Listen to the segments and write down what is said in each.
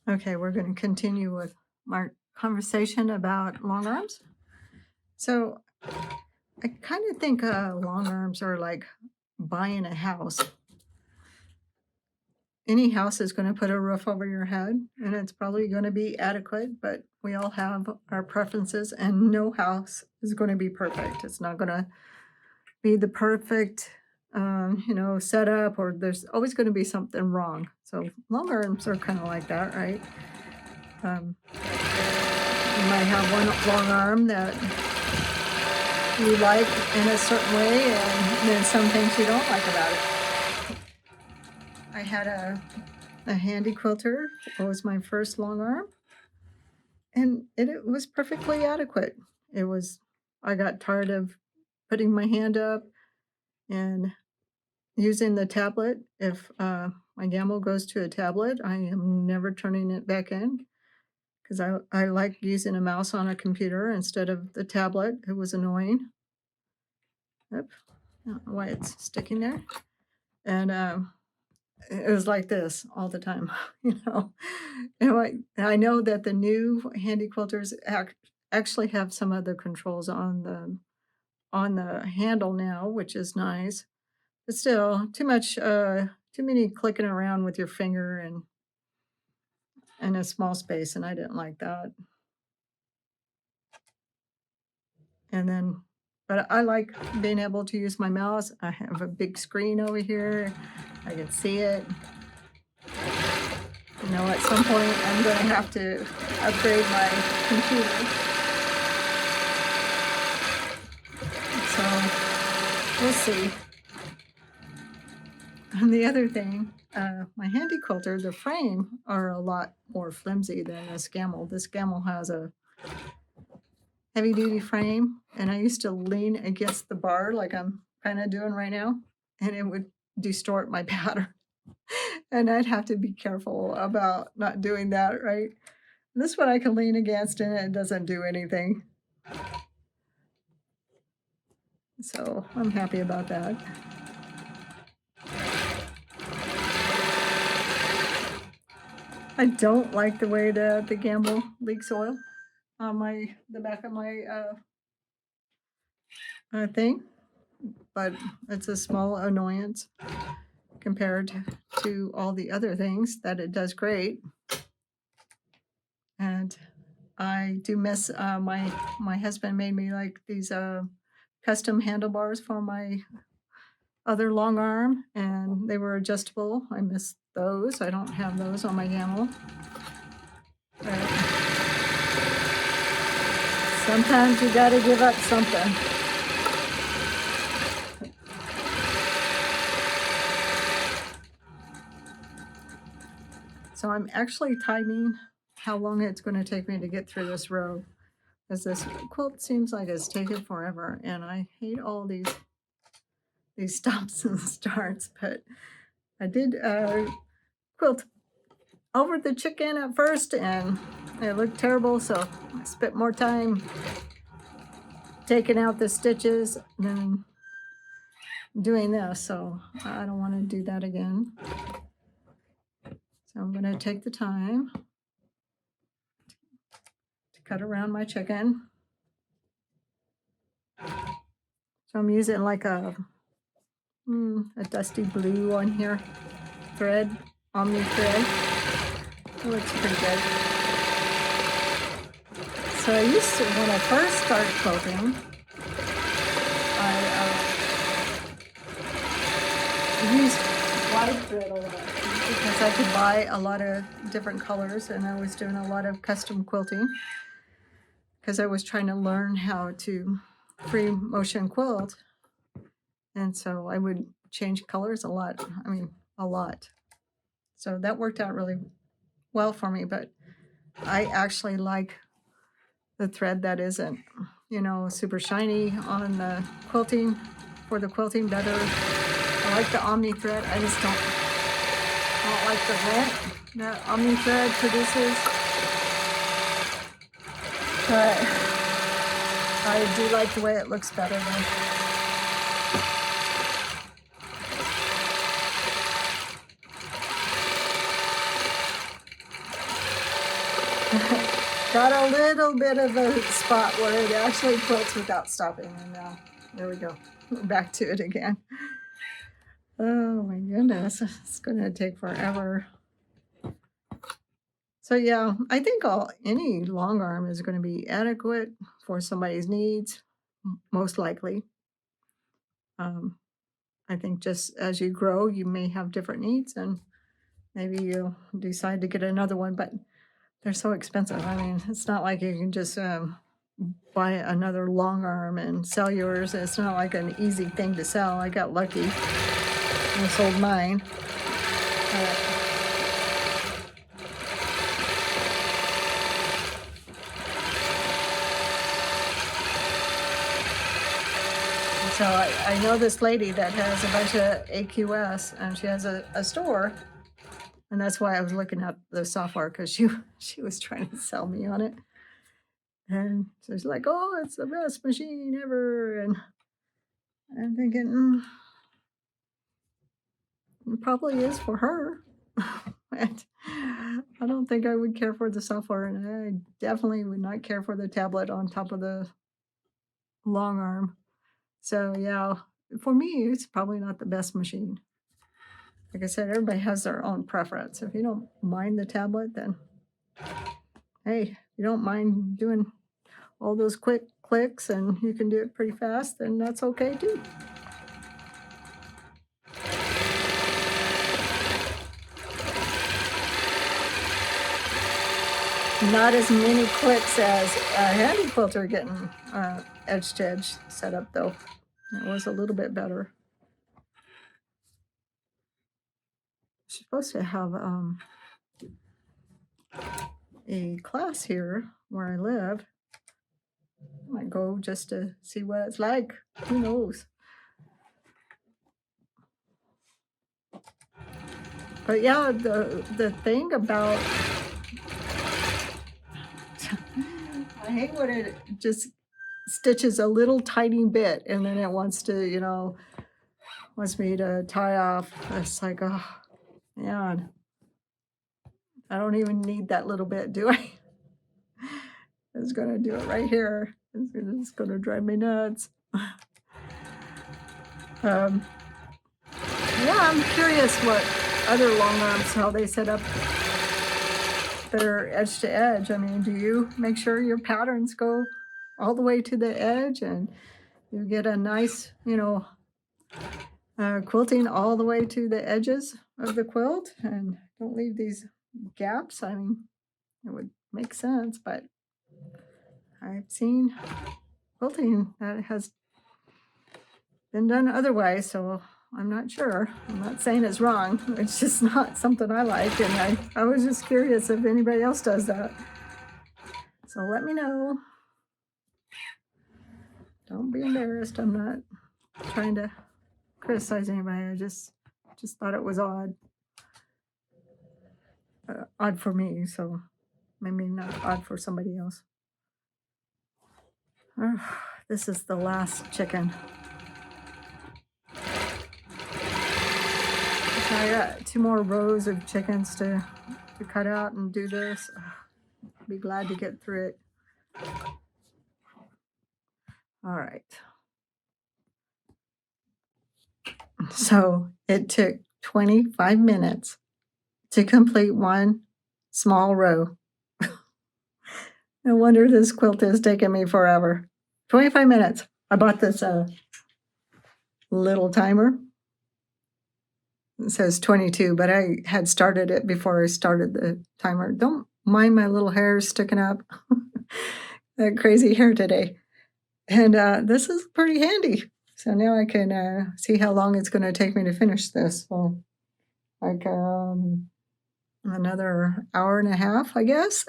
Okay, we're going to continue with our conversation about long arms. So I kind of think long arms are like buying a house. Any house is going to put a roof over your head, and it's probably going to be adequate, but we all have our preferences, and no house is going to be perfect. It's not going to be the perfect, setup, or there's always going to be something wrong. So long arms are kind of like that, right? You might have one long arm that you like in a certain way, and then some things you don't like about it. I had a handy quilter. It was my first long arm, and it was perfectly adequate. I got tired of putting my hand up and using the tablet. If my Gammill goes to a tablet, I am never turning it back in because I like using a mouse on a computer instead of the tablet. It was annoying. Yep. I don't know why it's sticking there. And it was like this all the time, you know. And I know that the new handy quilters actually have some other controls on the handle now, which is nice. But still, too many clicking around with your finger and in a small space, and I didn't like that. And then, but I like being able to use my mouse. I have a big screen over here. I can see it. You know, at some point I'm going to have to upgrade my computer. So we'll see. And the other thing, my handy quilter, the frame are a lot more flimsy than this Gammill. This Gammill has a heavy duty frame, and I used to lean against the bar like I'm kind of doing right now, and it would distort my pattern. And I'd have to be careful about not doing that, right? This one I can lean against and it doesn't do anything. So I'm happy about that. I don't like the way that the Gammill leaks oil on the back of my thing, but it's a small annoyance compared to all the other things that it does great. And I do miss my husband made me like these custom handlebars for my other long arm, and they were adjustable. I miss those. I don't have those on my Gammill. But sometimes you got to give up something. So I'm actually timing how long it's going to take me to get through this row, because this quilt seems like it's taken forever, and I hate all these stops and starts. But I did quilt over the chicken at first, and it looked terrible, so I spent more time taking out the stitches than doing this, so I don't want to do that again. So I'm going to take the time to cut around my chicken. So I'm using like a dusty blue on here, thread, omni thread. It looks pretty good. So I used to, when I first started quilting, I used white thread a lot because I could buy a lot of different colors, and I was doing a lot of custom quilting because I was trying to learn how to free motion quilt. And so I would change colors a lot. I mean, a lot. So that worked out really well for me, but I actually like the thread that isn't, super shiny on the quilting, for the quilting better. I like the omni thread. I just don't like the rent that omni thread produces. But I do like the way it looks better than. got a little bit of a spot where it actually quilts without stopping, and now there we go. We're back to it again. Oh my goodness, it's gonna take forever. So yeah, I think any long arm is going to be adequate for somebody's needs, most likely. I think just as you grow, you may have different needs, and maybe you'll decide to get another one, but they're so expensive. I mean, it's not like you can just buy another long arm and sell yours. It's not like an easy thing to sell. I got lucky and sold mine. So I know this lady that has a bunch of AQS, and she has a store, and that's why I was looking at the software, because she was trying to sell me on it. And so she's like, "Oh, it's the best machine ever," and I'm thinking, it probably is for her. But I don't think I would care for the software, and I definitely would not care for the tablet on top of the long arm. So yeah, for me, it's probably not the best machine. Like I said, everybody has their own preference. If you don't mind the tablet, then hey, you don't mind doing all those quick clicks and you can do it pretty fast, then that's okay too. Not as many clicks as a handy quilter getting edge to edge set up though. It was a little bit better. She's supposed to have a class here where I live. I might go just to see what it's like. Who knows? But yeah, the thing about I hate when it just stitches a little tiny bit and then it wants to, wants me to tie off. It's like, oh, man, I don't even need that little bit, do I? It's gonna do it right here. It's gonna drive me nuts. Yeah, I'm curious what other long arms, how they set up their edge to edge. I mean, do you make sure your patterns go all the way to the edge and you get a nice, quilting all the way to the edges of the quilt and don't leave these gaps? I mean, it would make sense, but I've seen quilting that has been done otherwise, so I'm not sure. I'm not saying it's wrong. It's just not something I like, and I was just curious if anybody else does that. So let me know. Don't be embarrassed. I'm not trying to criticize anybody. I just thought it was odd. Odd for me, so maybe not odd for somebody else. This is the last chicken. So I got 2 more rows of chickens to cut out and do this. I'll be glad to get through it. All right. So it took 25 minutes to complete one small row. No wonder this quilt is taking me forever. 25 minutes. I bought this little timer. It says 22, but I had started it before I started the timer. Don't mind my little hair sticking up. That crazy hair today. And this is pretty handy. So now I can see how long it's going to take me to finish this. So like another hour and a half, I guess.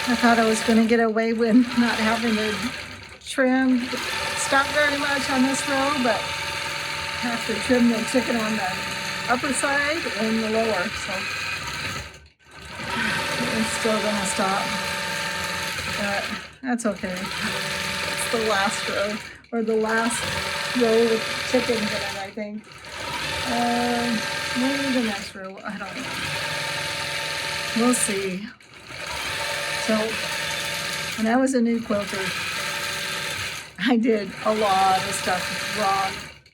I thought I was going to get away with not having to trim stock very much on this row, but I have to trim the chicken on the upper side and the lower, so it's still going to stop. But that's okay. It's the last row, or the last row with chickens in it, I think. Maybe the next row, I don't know. we'll see. So when I was a new quilter, I did a lot of stuff wrong.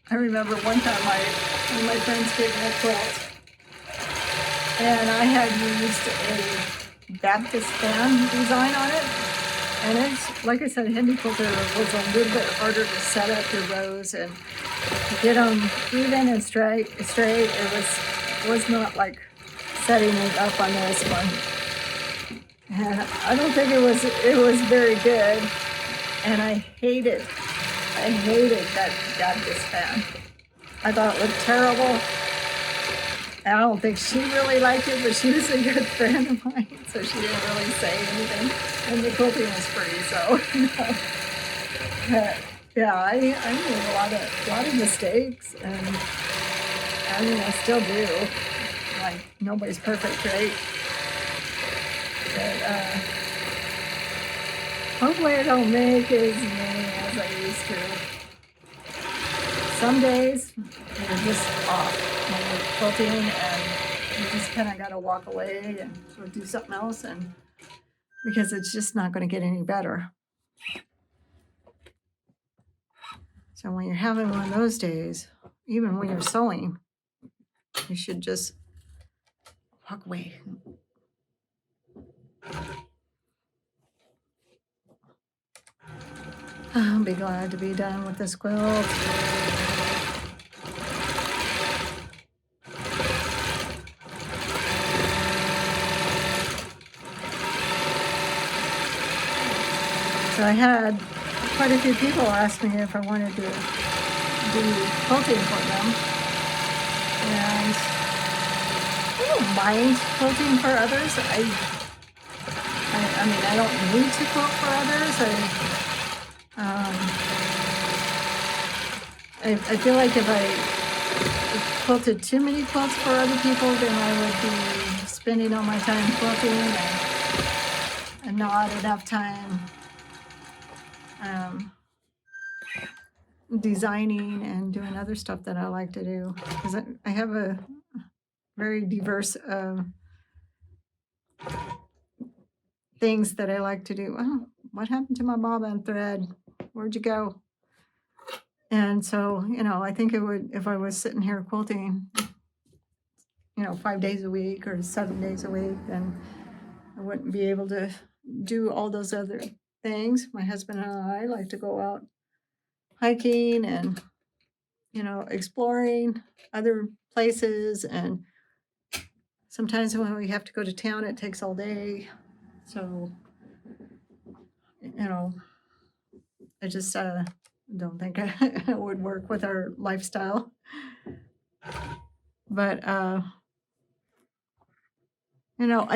I remember one time one of my friends gave me a quilt, and I had used a Baptist fan design on it. And it's, like I said, handy quilter was a little bit harder to set up your rows and get them even and straight. It was not like setting it up on this one. And I don't think it was very good. And I hated that Baptist fan. I thought it looked terrible. I don't think she really liked it, but she was a good friend of mine, so she didn't really say anything. And the quilting was free, so but, yeah, I made a lot of mistakes, and I mean I still do. Like, nobody's perfect, right? But hopefully I don't make as many as I used to. Some days you're just off when you're quilting, and you just kind of got to walk away and or do something else, and because it's just not going to get any better. So when you're having one of those days, even when you're sewing, you should just walk away. I'll be glad to be done with this quilt. So I had quite a few people ask me if I wanted to do quilting for them. And I don't mind quilting for others. I mean, I don't need to quilt for others. I feel like if I quilted too many quilts for other people, then I would be spending all my time quilting and not enough time designing and doing other stuff that I like to do. Because I have a very diverse things that I like to do. Oh, what happened to my bobbin thread? Where'd you go? And so, I think it would, if I was sitting here quilting, 5 days a week or 7 days a week, then I wouldn't be able to do all those other things. My husband and I like to go out hiking and, exploring other places. And sometimes when we have to go to town, it takes all day. So, I just don't think it would work with our lifestyle. But, I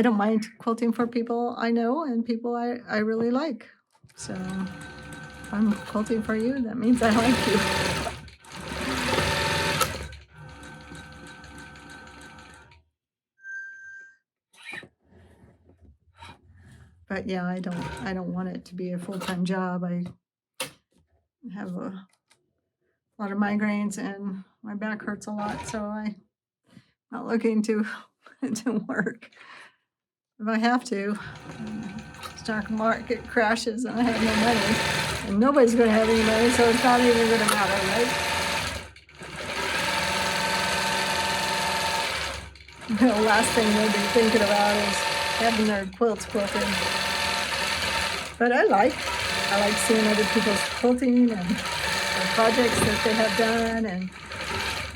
don't mind quilting for people I know and people I really like. So if I'm quilting for you, that means I like you. But yeah, I don't want it to be a full-time job. I have a lot of migraines and my back hurts a lot, so I'm not looking to work. If I have to, stock market crashes and I have no money, and nobody's going to have any money, so it's not even going to matter, right? The last thing they'll be thinking about is having their quilts quilted. But I like seeing other people's quilting and the projects that they have done, and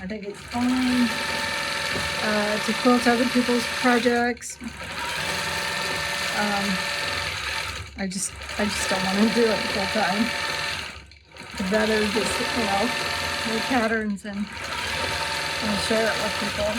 I think it's fun to quilt other people's projects. I just don't want to do it full time. I'd rather just, make patterns and share it with people.